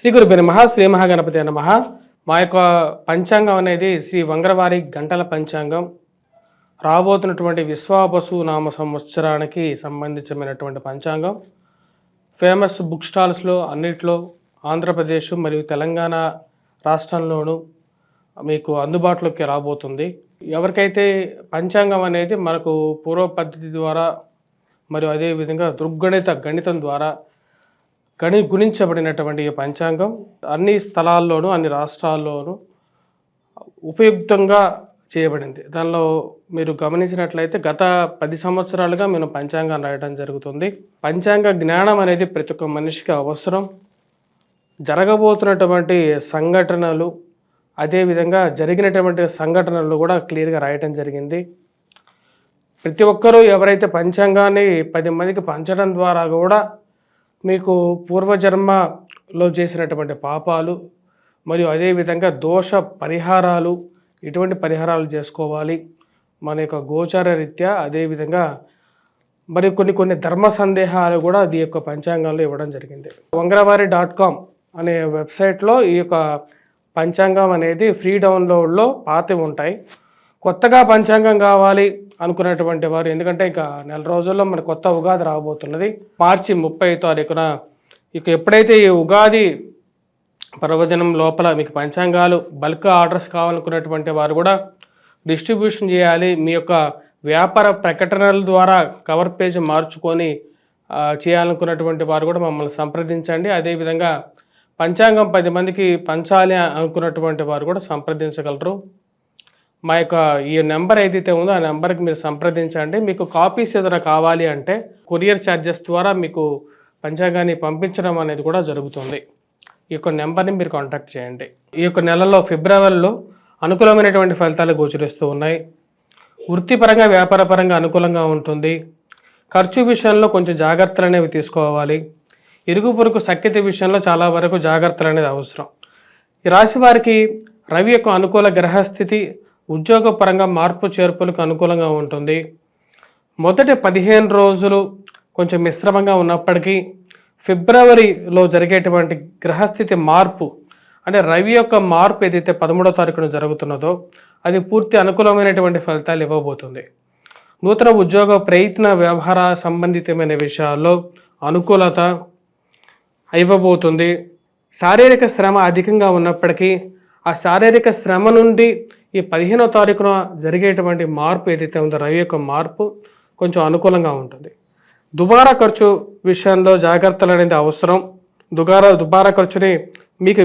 శ్రీ గురుభ్యో నమః. శ్రీ మహాగణపతి నమః. మా యొక్క పంచాంగం అనేది శ్రీ వంగరవారి గంటల పంచాంగం. రాబోతున్నటువంటి విశ్వావసు నామ సంవత్సరానికి సంబంధించినటువంటి పంచాంగం. ఫేమస్ బుక్ స్టాల్స్లో అన్నిట్లో ఆంధ్రప్రదేశ్ మరియు తెలంగాణ రాష్ట్రంలోనూ మీకు అందుబాటులోకి రాబోతుంది. ఎవరికైతే పంచాంగం అనేది మనకు పూర్వ పద్ధతి ద్వారా మరియు అదేవిధంగా గణితం ద్వారా గుణించబడినటువంటి ఈ పంచాంగం అన్ని స్థలాల్లోనూ అన్ని రాష్ట్రాల్లోనూ ఉపయుక్తంగా చేయబడింది. దానిలో మీరు గమనించినట్లయితే గత 10 సంవత్సరాలుగా మేము పంచాంగం రాయడం జరుగుతుంది. పంచాంగ జ్ఞానం అనేది ప్రతి ఒక్క మనిషికి అవసరం. జరగబోతున్నటువంటి సంఘటనలు అదేవిధంగా జరిగినటువంటి సంఘటనలు కూడా క్లియర్గా రాయటం జరిగింది. ప్రతి ఒక్కరూ ఎవరైతే పంచాంగాన్ని 10 మందికి పంచడం ద్వారా కూడా మీకు పూర్వజన్మలో చేసినటువంటి పాపాలు మరియు అదేవిధంగా దోష పరిహారాలు ఇటువంటి పరిహారాలు చేసుకోవాలి మన యొక్క గోచార రీత్యా. అదేవిధంగా మరి కొన్ని ధర్మ సందేహాలు కూడా ఈ యొక్క పంచాంగంలో ఇవ్వడం జరిగింది. వంగరవారి.com అనే వెబ్సైట్లో ఈ యొక్క పంచాంగం అనేది ఫ్రీ డౌన్లోడ్లో పాతవి ఉంటాయి. కొత్తగా పంచాంగం కావాలి అనుకున్నటువంటి వారు, ఎందుకంటే ఇక నెల రోజుల్లో మన కొత్త ఉగాది రాబోతున్నది. మార్చి 30 తారీఖున ఇక ఎప్పుడైతే ఈ ఉగాది పర్వదినం లోపల మీకు పంచాంగాలు బల్క్ ఆర్డర్స్ కావాలనుకున్నటువంటి వారు కూడా డిస్ట్రిబ్యూషన్ చేయాలి. మీ యొక్క వ్యాపార ప్రకటనల ద్వారా కవర్ పేజ్ మార్చుకొని చేయాలనుకున్నటువంటి వారు కూడా మమ్మల్ని సంప్రదించండి. అదేవిధంగా పంచాంగం 10 మందికి పంచాలి అనుకున్నటువంటి వారు కూడా సంప్రదించగలరు. మా యొక్క ఈ నెంబర్ ఏదైతే ఉందో ఆ నెంబర్కి మీరు సంప్రదించండి. మీకు కాపీస్ ఏదైనా కావాలి అంటే కొరియర్ ఛార్జెస్ ద్వారా మీకు పంచాంగాన్ని పంపించడం అనేది కూడా జరుగుతుంది. ఈ యొక్క నెంబర్ని మీరు కాంటాక్ట్ చేయండి. ఈ యొక్క నెలలో ఫిబ్రవరిలో అనుకూలమైనటువంటి ఫలితాలు గోచరిస్తూ ఉన్నాయి. వృత్తిపరంగా వ్యాపారపరంగా అనుకూలంగా ఉంటుంది. ఖర్చు విషయంలో కొంచెం జాగ్రత్తలు అనేవి తీసుకోవాలి. ఇరుగు పొరుగు సఖ్యత విషయంలో చాలా వరకు జాగ్రత్తలు అనేది అవసరం. ఈ రాశి వారికి రవి యొక్క అనుకూల గ్రహస్థితి ఉద్యోగపరంగా మార్పు చేర్పులకు అనుకూలంగా ఉంటుంది. మొదటి 15 రోజులు కొంచెం మిశ్రమంగా ఉన్నప్పటికీ ఫిబ్రవరిలో జరిగేటువంటి గ్రహస్థితి మార్పు అంటే రవి యొక్క మార్పు ఏదైతే 13వ తారీఖున జరుగుతున్నదో అది పూర్తి అనుకూలమైనటువంటి ఫలితాలు ఇవ్వబోతుంది. నూతన ఉద్యోగ ప్రయత్న వ్యవహార సంబంధితమైన విషయాల్లో అనుకూలత ఇవ్వబోతుంది. శారీరక శ్రమ అధికంగా ఉన్నప్పటికీ ఆ శారీరక శ్రమ నుండి ఈ 15వ తారీఖున జరిగేటువంటి మార్పు ఏదైతే ఉందో రవి యొక్క మార్పు కొంచెం అనుకూలంగా ఉంటుంది. దుబారా ఖర్చు విషయంలో జాగ్రత్తలు అనేది అవసరం. దుబారా ఖర్చుని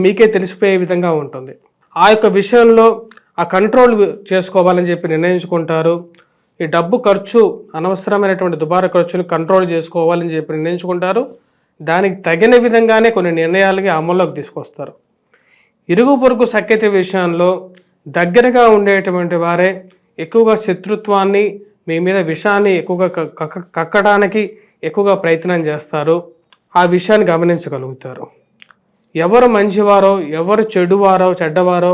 మీకే తెలిసిపోయే విధంగా ఉంటుంది. ఆ యొక్క విషయంలో ఆ కంట్రోల్ చేసుకోవాలని చెప్పి నిర్ణయించుకుంటారు. ఈ డబ్బు ఖర్చు అనవసరమైనటువంటి దుబారా ఖర్చుని కంట్రోల్ చేసుకోవాలని చెప్పి నిర్ణయించుకుంటారు. దానికి తగిన విధంగానే కొన్ని నిర్ణయాలకి అమల్లోకి తీసుకొస్తారు. ఇరుగు పొరుగు సఖ్యత విషయంలో దగ్గరగా ఉండేటువంటి వారే ఎక్కువగా శత్రుత్వాన్ని మీ మీద విషాన్ని ఎక్కువగా కక్కడానికి ఎక్కువగా ప్రయత్నం చేస్తారు. ఆ విషయాన్ని గమనించగలుగుతారు. ఎవరు మంచివారో ఎవరు చెడ్డవారో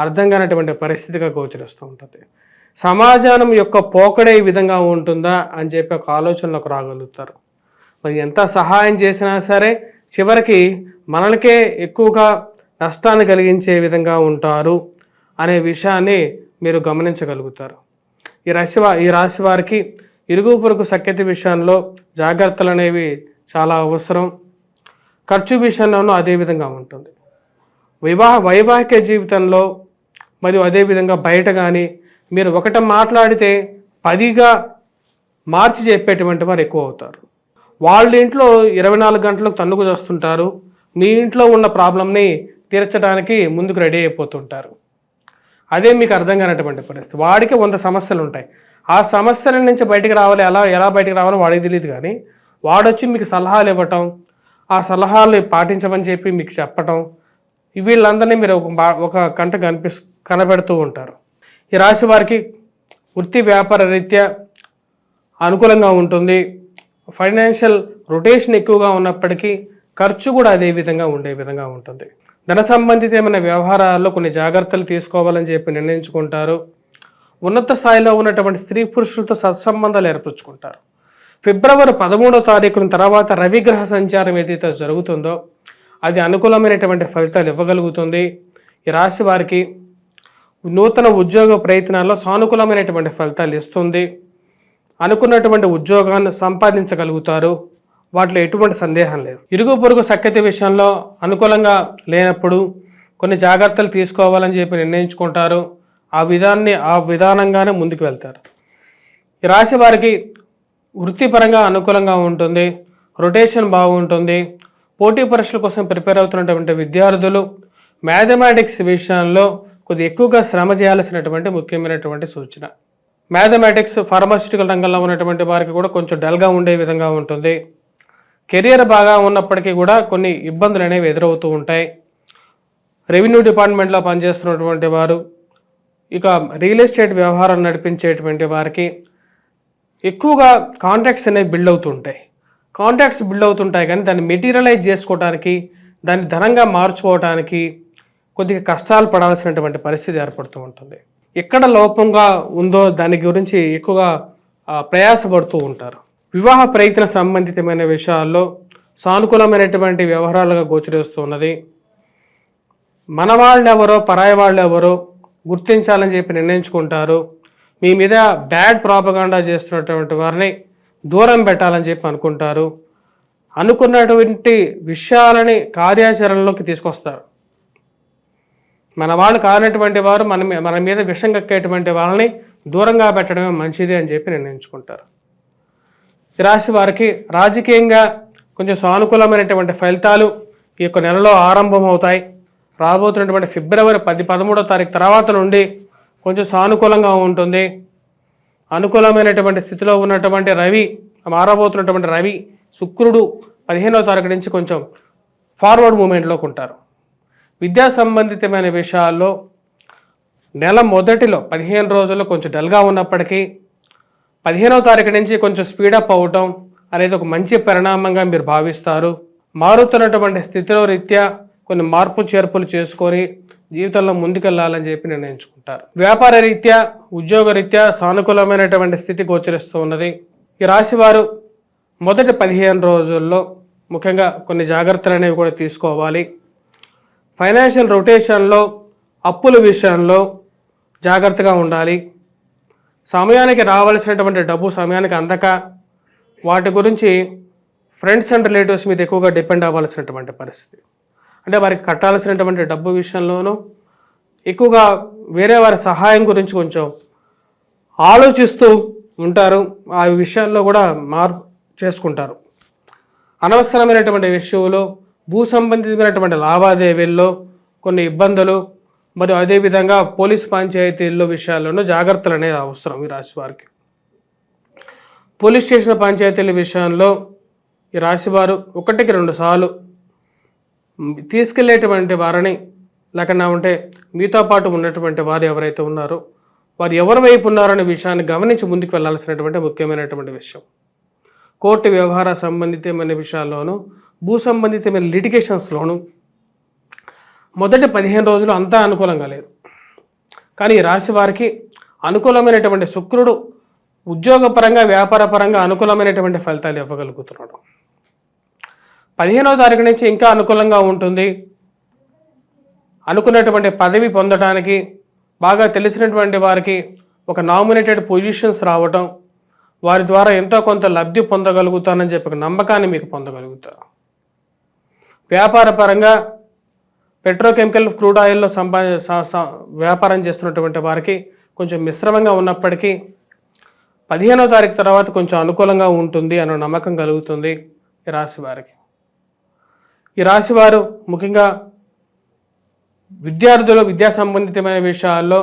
అర్థం కానటువంటి పరిస్థితిగా గోచరిస్తూ ఉంటుంది. సమాజం యొక్క పోకడే ఈ విధంగా ఉంటుందా అని చెప్పి ఒక ఆలోచనలోకి రాగలుగుతారు. మరి ఎంత సహాయం చేసినా సరే చివరికి మనలకే ఎక్కువగా నష్టాన్ని కలిగించే విధంగా ఉంటారు అనే విషయాన్ని మీరు గమనించగలుగుతారు. ఈ రాశి వారికి ఇరుగు పొరుగు సఖ్యత విషయంలో జాగ్రత్తలు అనేవి చాలా అవసరం. ఖర్చు విషయంలోనూ అదే విధంగా ఉంటుంది. వైవాహిక జీవితంలో మరియు అదేవిధంగా బయట కానీ మీరు ఒకటి మాట్లాడితే 10గా మార్చి చెప్పేటువంటి వారు ఎక్కువ అవుతారు. వాళ్ళ ఇంట్లో 24 గంటలకు తన్నుకు చేస్తుంటారు. మీ ఇంట్లో ఉన్న ప్రాబ్లంని తీర్చడానికి ముందుకు రెడీ అయిపోతుంటారు. అదే మీకు అర్థం కానటువంటి పరిస్థితి. వాడికి 100 సమస్యలు ఉంటాయి. ఆ సమస్యల నుంచి బయటికి రావాలి, ఎలా బయటికి రావాలో వాడికి తెలియదు. కానీ వాడొచ్చి మీకు సలహాలు ఇవ్వటం, ఆ సలహాలు పాటించమని చెప్పి మీకు చెప్పటం, వీళ్ళందరినీ మీరు ఒక కంట కనబెడుతూ ఉంటారు. ఈ రాశి వారికి వృత్తి వ్యాపార రీత్యా అనుకూలంగా ఉంటుంది. ఫైనాన్షియల్ రొటేషన్ ఎక్కువగా ఉన్నప్పటికీ ఖర్చు కూడా అదే విధంగా ఉండే విధంగా ఉంటుంది. ధన సంబంధితమైన వ్యవహారాల్లో కొన్ని జాగ్రత్తలు తీసుకోవాలని చెప్పి నిర్ణయించుకుంటారు. ఉన్నత స్థాయిలో ఉన్నటువంటి స్త్రీ పురుషులతో సత్సంబంధాలు ఏర్పరచుకుంటారు. ఫిబ్రవరి 13వ తారీఖున తర్వాత రవిగ్రహ సంచారం ఏదైతే జరుగుతుందో అది అనుకూలమైనటువంటి ఫలితాలు ఇవ్వగలుగుతుంది. ఈ రాశి వారికి నూతన ఉద్యోగ ప్రయత్నాల్లో సానుకూలమైనటువంటి ఫలితాలు ఇస్తుంది. అనుకున్నటువంటి ఉద్యోగాన్ని సంపాదించగలుగుతారు. వాటిలో ఎటువంటి సందేహం లేదు. ఇరుగు పొరుగు సఖ్యత విషయంలో అనుకూలంగా లేనప్పుడు కొన్ని జాగ్రత్తలు తీసుకోవాలని చెప్పి నిర్ణయించుకుంటారు. ఆ విధానంగానే ముందుకు వెళ్తారు. ఈ రాశి వారికి వృత్తిపరంగా అనుకూలంగా ఉంటుంది. రొటేషన్ బాగుంటుంది. పోటీ పరీక్షల కోసం ప్రిపేర్ అవుతున్నటువంటి విద్యార్థులు మ్యాథమెటిక్స్ విషయంలో కొద్దిగా ఎక్కువగా శ్రమ చేయాల్సినటువంటి ముఖ్యమైనటువంటి సూచన. మ్యాథమెటిక్స్ ఫార్మాస్యూటికల్ రంగంలో ఉన్నటువంటి వారికి కూడా కొంచెం డల్గా ఉండే విధంగా ఉంటుంది. కెరియర్ బాగా ఉన్నప్పటికీ కూడా కొన్ని ఇబ్బందులు అనేవి ఎదురవుతూ ఉంటాయి. రెవెన్యూ డిపార్ట్మెంట్లో పనిచేస్తున్నటువంటి వారు, ఇక రియల్ ఎస్టేట్ వ్యవహారం నడిపించేటువంటి వారికి ఎక్కువగా కాంట్రాక్ట్స్ అనేవి బిల్డ్ అవుతుంటాయి. కాంట్రాక్ట్స్ బిల్డ్ అవుతుంటాయి కానీ దాన్ని మెటీరియలైజ్ చేసుకోవడానికి, దాన్ని ధనంగా మార్చుకోవడానికి కొద్దిగా కష్టాలు పడాల్సినటువంటి పరిస్థితి ఏర్పడుతూ ఉంటుంది. ఎక్కడ లోపంగా ఉందో దాని గురించి ఎక్కువగా ప్రయాసపడుతూ ఉంటారు. వివాహ ప్రయత్న సంబంధితమైన విషయాల్లో సానుకూలమైనటువంటి వ్యవహారాలుగా గోచరిస్తున్నది. మన వాళ్ళు ఎవరో పరాయి వాళ్ళు ఎవరో గుర్తించాలని చెప్పి నిర్ణయించుకుంటారు. మీ మీద బ్యాడ్ ప్రాపగాండా చేస్తున్నటువంటి వారిని దూరం పెట్టాలని చెప్పి అనుకుంటారు. అనుకున్నటువంటి విషయాలని కార్యాచరణలోకి తీసుకొస్తారు. మన వాళ్ళు కానటువంటి వారు మన మీద విషం కక్కేటువంటి వాళ్ళని దూరంగా పెట్టడమే మంచిది అని చెప్పి నిర్ణయించుకుంటారు. ఈ రాశి వారికి రాజకీయంగా కొంచెం సానుకూలమైనటువంటి ఫలితాలు ఈ యొక్క నెలలో ఆరంభమవుతాయి. రాబోతున్నటువంటి ఫిబ్రవరి 10-13వ తారీఖు తర్వాత నుండి కొంచెం సానుకూలంగా ఉంటుంది. అనుకూలమైనటువంటి స్థితిలో ఉన్నటువంటి మారబోతున్నటువంటి రవి, శుక్రుడు 15వ తారీఖు నుంచి కొంచెం ఫార్వర్డ్ మూమెంట్లోకి ఉంటారు. విద్యా సంబంధితమైన విషయాల్లో నెల మొదటిలో 15 రోజుల్లో కొంచెం డల్గా ఉన్నప్పటికీ 15వ తారీఖు నుంచి కొంచెం స్పీడప్ అవ్వటం అనేది ఒక మంచి పరిణామంగా మీరు భావిస్తారు. మారుతున్నటువంటి స్థితిలో రీత్యా కొన్ని మార్పు చేర్పులు చేసుకొని జీవితంలో ముందుకెళ్లాలని చెప్పి నిర్ణయించుకుంటారు. వ్యాపార రీత్యా, ఉద్యోగ రీత్యా సానుకూలమైనటువంటి స్థితి గోచరిస్తూ ఉన్నది. ఈ రాశి వారు మొదటి 15 రోజుల్లో ముఖ్యంగా కొన్ని జాగ్రత్తలు అనేవి కూడా తీసుకోవాలి. ఫైనాన్షియల్ రొటేషన్లో, అప్పుల విషయంలో జాగ్రత్తగా ఉండాలి. సమయానికి రావాల్సినటువంటి డబ్బు సమయానికి అందక వాటి గురించి ఫ్రెండ్స్ అండ్ రిలేటివ్స్ మీద ఎక్కువగా డిపెండ్ అవ్వాల్సినటువంటి పరిస్థితి. అంటే వారికి కట్టాల్సినటువంటి డబ్బు విషయంలోనూ ఎక్కువగా వేరే వారి సహాయం గురించి కొంచెం ఆలోచిస్తూ ఉంటారు. ఆ విషయాల్లో కూడా మార్పు చేసుకుంటారు. అనవసరమైనటువంటి విషయంలో, భూ సంబంధితమైనటువంటి లావాదేవీల్లో కొన్ని ఇబ్బందులు, మరియు అదేవిధంగా పోలీస్ పంచాయతీల్లో విషయాల్లోనూ జాగ్రత్తలు అనేది అవసరం. ఈ రాశి వారికి పోలీస్ స్టేషన్ పంచాయతీల విషయంలో ఈ రాశివారు 1-2 సార్లు తీసుకెళ్లేటువంటి వారిని, లేకుండా ఉంటే మీతో పాటు ఉన్నటువంటి వారు ఎవరైతే ఉన్నారో వారు ఎవరి వైపు ఉన్నారనే విషయాన్ని గమనించి ముందుకు వెళ్లాల్సినటువంటి ముఖ్యమైనటువంటి విషయం. కోర్టు వ్యవహార సంబంధితమైన విషయాల్లోనూ, భూ సంబంధితమైన లిటిగేషన్స్లోనూ మొదటి 15 రోజులు అంతా అనుకూలంగా లేదు. కానీ ఈ రాశి వారికి అనుకూలమైనటువంటి శుక్రుడు ఉద్యోగపరంగా, వ్యాపారపరంగా అనుకూలమైనటువంటి ఫలితాలు ఇవ్వగలుగుతున్నాడు. 15వ తారీఖు నుంచి ఇంకా అనుకూలంగా ఉంటుంది. అనుకున్నటువంటి పదవి పొందడానికి, బాగా తెలిసినటువంటి వారికి ఒక నామినేటెడ్ పొజిషన్స్ రావటం, వారి ద్వారా ఎంతో కొంత లబ్ధి పొందగలుగుతానని చెప్పి ఒక నమ్మకాన్ని మీకు పొందగలుగుతారు. వ్యాపార పరంగా పెట్రోకెమికల్, క్రూడ్ ఆయిల్లో వ్యాపారం చేస్తున్నటువంటి వారికి కొంచెం మిశ్రమంగా ఉన్నప్పటికీ 15వ తారీఖు తర్వాత కొంచెం అనుకూలంగా ఉంటుంది అన్న నమ్మకం కలుగుతుంది ఈ రాశి వారికి. ఈ రాశివారు ముఖ్యంగా విద్యార్థులు విద్యా సంబంధితమైన విషయాల్లో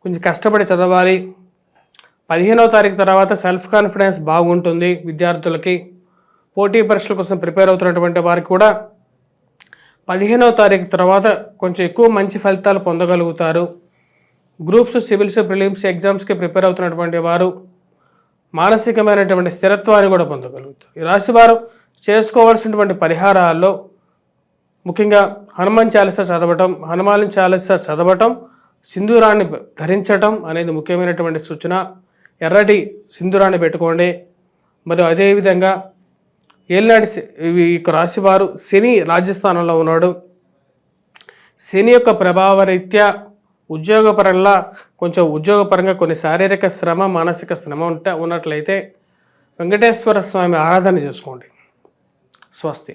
కొంచెం కష్టపడి చదవాలి. 15వ తారీఖు తర్వాత సెల్ఫ్ కాన్ఫిడెన్స్ బాగుంటుంది విద్యార్థులకి. పోటీ పరీక్షల కోసం ప్రిపేర్ అవుతున్నటువంటి వారికి కూడా 15వ తారీఖు తర్వాత కొంచెం ఎక్కువ మంచి ఫలితాలు పొందగలుగుతారు. గ్రూప్స్, సివిల్స్, ప్రిలిమ్స్ ఎగ్జామ్స్కి ప్రిపేర్ అవుతున్నటువంటి వారు మానసికమైనటువంటి స్థిరత్వాన్ని కూడా పొందగలుగుతారు. ఈ రాశివారు చేసుకోవాల్సినటువంటి పరిహారాల్లో ముఖ్యంగా హనుమాన్ చాలీసా చదవటం, సింధూరాన్ని ధరించటం అనేది ముఖ్యమైనటువంటి సూచన. ఎర్రటి సింధూరాన్ని పెట్టుకోండి. మరియు అదేవిధంగా ఏలినాటి ఈ రాశి వారు శని రాజస్థానంలో ఉన్నాడు. శని యొక్క ప్రభావరీత్యా ఉద్యోగపరంగా ఉద్యోగపరంగా కొన్ని శారీరక శ్రమ, మానసిక శ్రమ ఉన్నట్లయితే వెంకటేశ్వర స్వామి ఆరాధన చేసుకోండి. స్వస్తి.